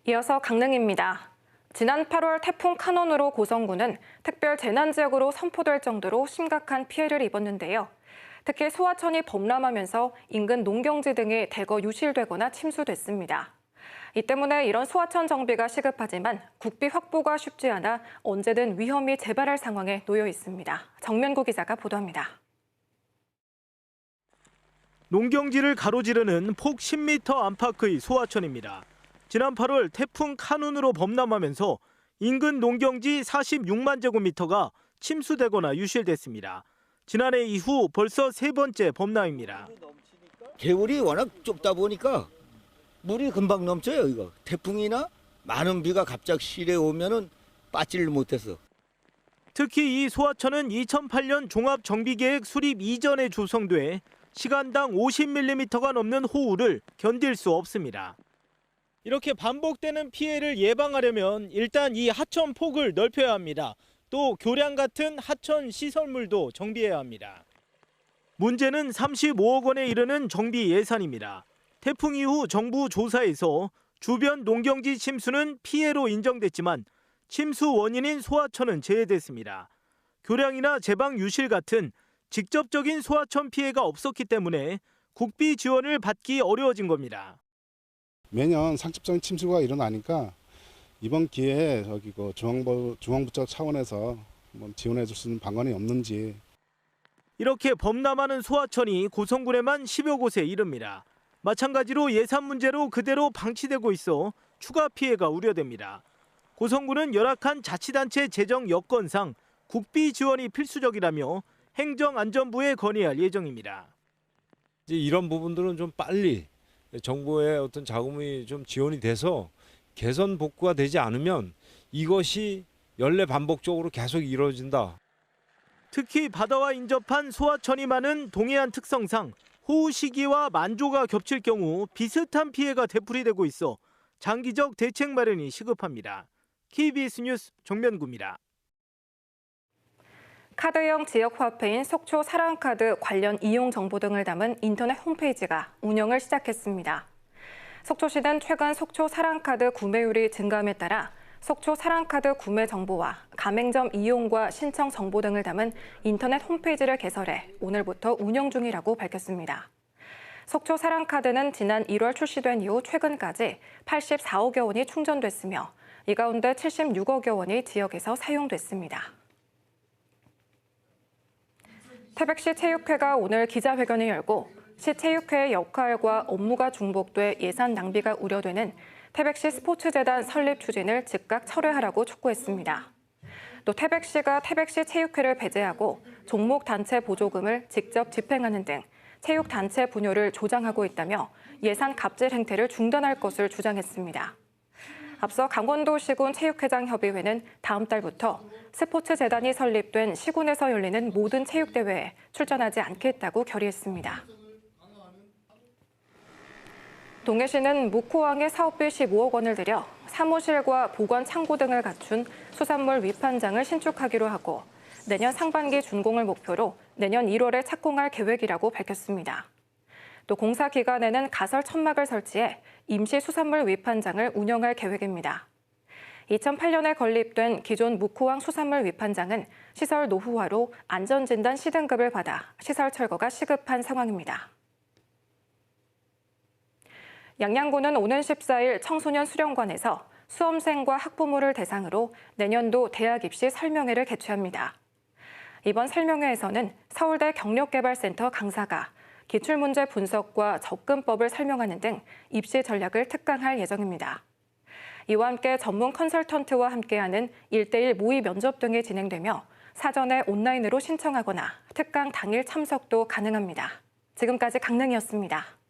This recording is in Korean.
이어서 강릉입니다. 지난 8월 태풍 카눈으로 고성군은 특별 재난지역으로 선포될 정도로 심각한 피해를 입었는데요. 특히 소하천이 범람하면서 인근 농경지 등이 대거 유실되거나 침수됐습니다. 이 때문에 이런 소하천 정비가 시급하지만 국비 확보가 쉽지 않아 언제든 위험이 재발할 상황에 놓여 있습니다. 정면구 기자가 보도합니다. 농경지를 가로지르는 폭 10m 안팎의 소하천입니다. 지난 8월 태풍 카눈으로 범람하면서 인근 농경지 46만 제곱미터가 침수되거나 유실됐습니다. 지난해 이후 벌써 세 번째 범람입니다. 개울이 워낙 좁다 보니까 물이 금방 넘쳐요. 이거 태풍이나 많은 비가 갑자기 실에 오면은 빠지를 못해서. 특히 이 소하천은 2008년 종합정비계획 수립 이전에 조성돼 시간당 50mm가 넘는 호우를 견딜 수 없습니다. 이렇게 반복되는 피해를 예방하려면 일단 이 하천 폭을 넓혀야 합니다. 또 교량 같은 하천 시설물도 정비해야 합니다. 문제는 35억 원에 이르는 정비 예산입니다. 태풍 이후 정부 조사에서 주변 농경지 침수는 피해로 인정됐지만 침수 원인인 소하천은 제외됐습니다. 교량이나 제방 유실 같은 직접적인 소하천 피해가 없었기 때문에 국비 지원을 받기 어려워진 겁니다. 매년 상습적인 침수가 일어나니까 이번 기회에 중앙부처 차원에서 지원해 줄 수 있는 방안이 없는지. 이렇게 범람하는 소하천이 고성군에만 10여 곳에 이릅니다. 마찬가지로 예산 문제로 그대로 방치되고 있어 추가 피해가 우려됩니다. 고성군은 열악한 자치단체 재정 여건상 국비 지원이 필수적이라며 행정안전부에 건의할 예정입니다. 이런 부분들은 좀 빨리 정부의 어떤 자금이 좀 지원이 돼서 개선 복구가 되지 않으면 이것이 연례 반복적으로 계속 이루어진다. 특히 바다와 인접한 소하천이 많은 동해안 특성상 호우 시기와 만조가 겹칠 경우 비슷한 피해가 되풀이되고 있어 장기적 대책 마련이 시급합니다. KBS 뉴스 정면구입니다. 카드형 지역화폐인 속초 사랑카드 관련 이용 정보 등을 담은 인터넷 홈페이지가 운영을 시작했습니다. 속초시는 최근 속초 사랑카드 구매율이 증가함에 따라 속초 사랑카드 구매 정보와 가맹점 이용과 신청 정보 등을 담은 인터넷 홈페이지를 개설해 오늘부터 운영 중이라고 밝혔습니다. 속초 사랑카드는 지난 1월 출시된 이후 최근까지 84억여 원이 충전됐으며 이 가운데 76억여 원이 지역에서 사용됐습니다. 태백시 체육회가 오늘 기자회견을 열고 시 체육회의 역할과 업무가 중복돼 예산 낭비가 우려되는 태백시 스포츠재단 설립 추진을 즉각 철회하라고 촉구했습니다. 또 태백시가 태백시 체육회를 배제하고 종목 단체 보조금을 직접 집행하는 등 체육단체 분열을 조장하고 있다며 예산 갑질 행태를 중단할 것을 주장했습니다. 앞서 강원도시군 체육회장 협의회는 다음 달부터 스포츠재단이 설립된 시군에서 열리는 모든 체육대회에 출전하지 않겠다고 결의했습니다. 동해시는 묵호항에 사업비 15억 원을 들여 사무실과 보관 창고 등을 갖춘 수산물 위판장을 신축하기로 하고 내년 상반기 준공을 목표로 내년 1월에 착공할 계획이라고 밝혔습니다. 또 공사 기간에는 가설 천막을 설치해 임시 수산물 위판장을 운영할 계획입니다. 2008년에 건립된 기존 묵호항 수산물 위판장은 시설 노후화로 안전진단 C등급을 받아 시설 철거가 시급한 상황입니다. 양양군은 오는 14일 청소년 수련관에서 수험생과 학부모를 대상으로 내년도 대학 입시 설명회를 개최합니다. 이번 설명회에서는 서울대 경력개발센터 강사가 기출문제 분석과 접근법을 설명하는 등 입시 전략을 특강할 예정입니다. 이와 함께 전문 컨설턴트와 함께하는 1:1 모의 면접 등이 진행되며 사전에 온라인으로 신청하거나 특강 당일 참석도 가능합니다. 지금까지 강릉이었습니다.